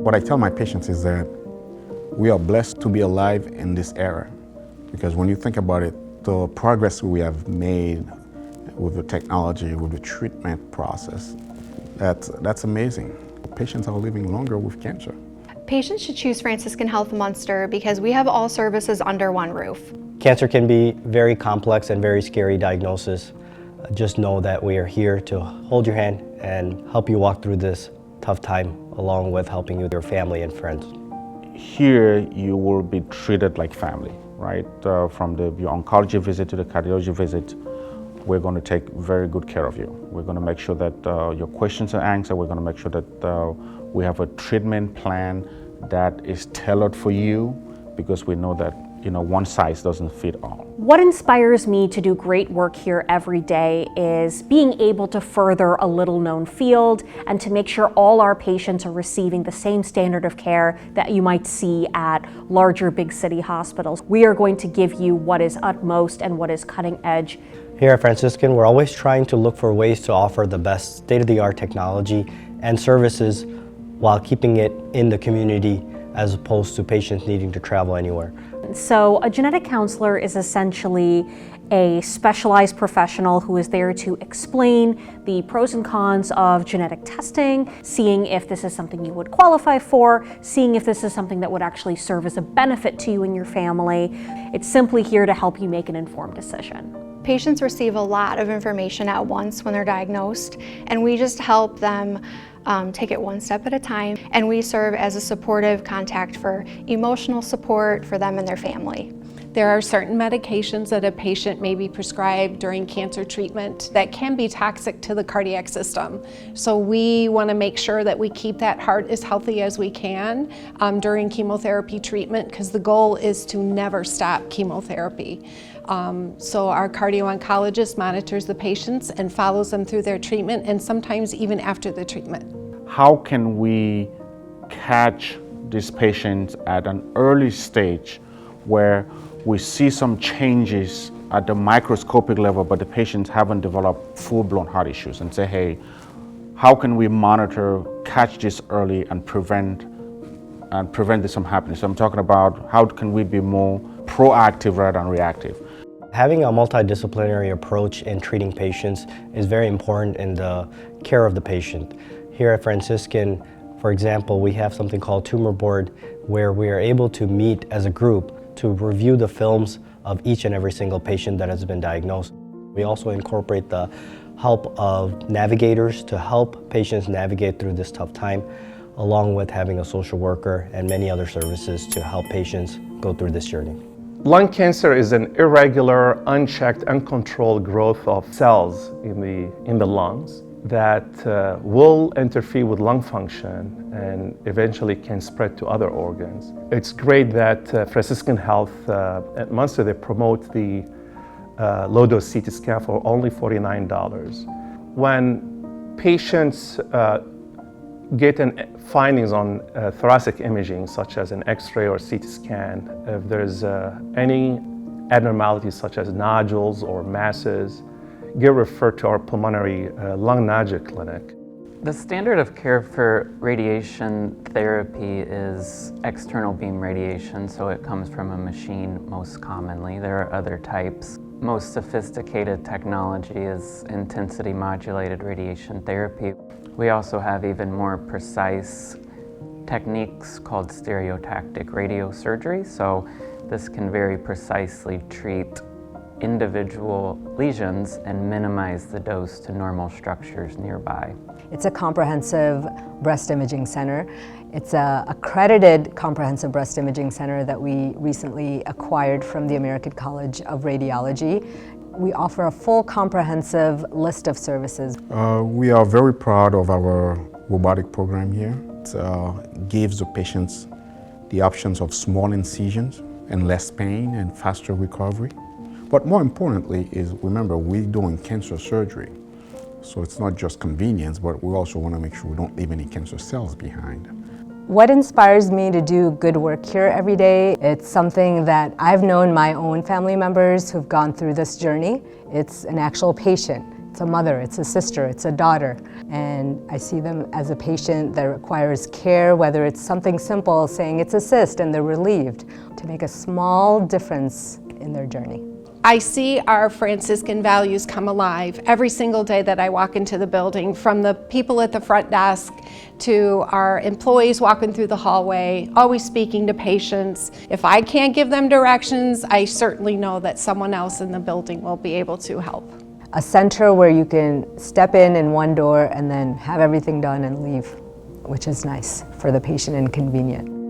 What I tell my patients is that we are blessed to be alive in this era, because when you think about it, the progress we have made with the technology, with the treatment process, that's amazing. Patients are living longer with cancer. Patients should choose Franciscan Health Munster because we have all services under one roof. Cancer can be very complex and very scary diagnosis. Just know that we are here to hold your hand and help you walk through this tough time, along with helping you with your family and friends. Here you will be treated like family, right? From your oncology visit to the cardiology visit, we're going to take very good care of you. We're going to make sure that your questions are answered. We're going to make sure that we have a treatment plan that is tailored for you, because we know that one size doesn't fit all. What inspires me to do great work here every day is being able to further a little-known field and to make sure all our patients are receiving the same standard of care that you might see at larger big city hospitals. We are going to give you what is utmost and what is cutting edge. Here at Franciscan, we're always trying to look for ways to offer the best state-of-the-art technology and services while keeping it in the community as opposed to patients needing to travel anywhere. So a genetic counselor is essentially a specialized professional who is there to explain the pros and cons of genetic testing, seeing if this is something you would qualify for, seeing if this is something that would actually serve as a benefit to you and your family. It's simply here to help you make an informed decision. Patients receive a lot of information at once when they're diagnosed, and we just help them take it one step at a time, and we serve as a supportive contact for emotional support for them and their family. There are certain medications that a patient may be prescribed during cancer treatment that can be toxic to the cardiac system. So we want to make sure that we keep that heart as healthy as we can during chemotherapy treatment, because the goal is to never stop chemotherapy. So our cardio-oncologist monitors the patients and follows them through their treatment, and sometimes even after the treatment. How can we catch these patients at an early stage where we see some changes at the microscopic level, but the patients haven't developed full-blown heart issues, and say, hey, how can we monitor, catch this early and prevent this from happening? So I'm talking about how can we be more proactive rather than reactive. Having a multidisciplinary approach in treating patients is very important in the care of the patient. Here at Franciscan, for example, we have something called Tumor Board, where we are able to meet as a group to review the films of each and every single patient that has been diagnosed. We also incorporate the help of navigators to help patients navigate through this tough time, along with having a social worker and many other services to help patients go through this journey. Lung cancer is an irregular, unchecked, uncontrolled growth of cells in the lungs that will interfere with lung function and eventually can spread to other organs. It's great that Franciscan Health at Munster, they promote the low-dose CT scan for only $49. When patients get findings on thoracic imaging, such as an X-ray or CT scan, if there's any abnormalities such as nodules or masses, get referred to our pulmonary lung nodule clinic. The standard of care for radiation therapy is external beam radiation, so it comes from a machine most commonly. There are other types. Most sophisticated technology is intensity modulated radiation therapy. We also have even more precise techniques called stereotactic radiosurgery, so this can very precisely treat individual lesions and minimize the dose to normal structures nearby. It's a comprehensive breast imaging center. It's an accredited comprehensive breast imaging center that we recently acquired from the American College of Radiology. We offer a full comprehensive list of services. We are very proud of our robotic program here. It gives the patients the options of small incisions and less pain and faster recovery. But more importantly is, remember, we're doing cancer surgery. So it's not just convenience, but we also want to make sure we don't leave any cancer cells behind. What inspires me to do good work here every day? It's something that I've known my own family members who've gone through this journey. It's an actual patient It's a mother, it's a sister, it's a daughter. And I see them as a patient that requires care, whether it's something simple, saying it's a cyst and they're relieved, to make a small difference in their journey. I see our Franciscan values come alive every single day that I walk into the building, from the people at the front desk to our employees walking through the hallway, always speaking to patients. If I can't give them directions, I certainly know that someone else in the building will be able to help. A center where you can step in one door and then have everything done and leave, which is nice for the patient and convenient.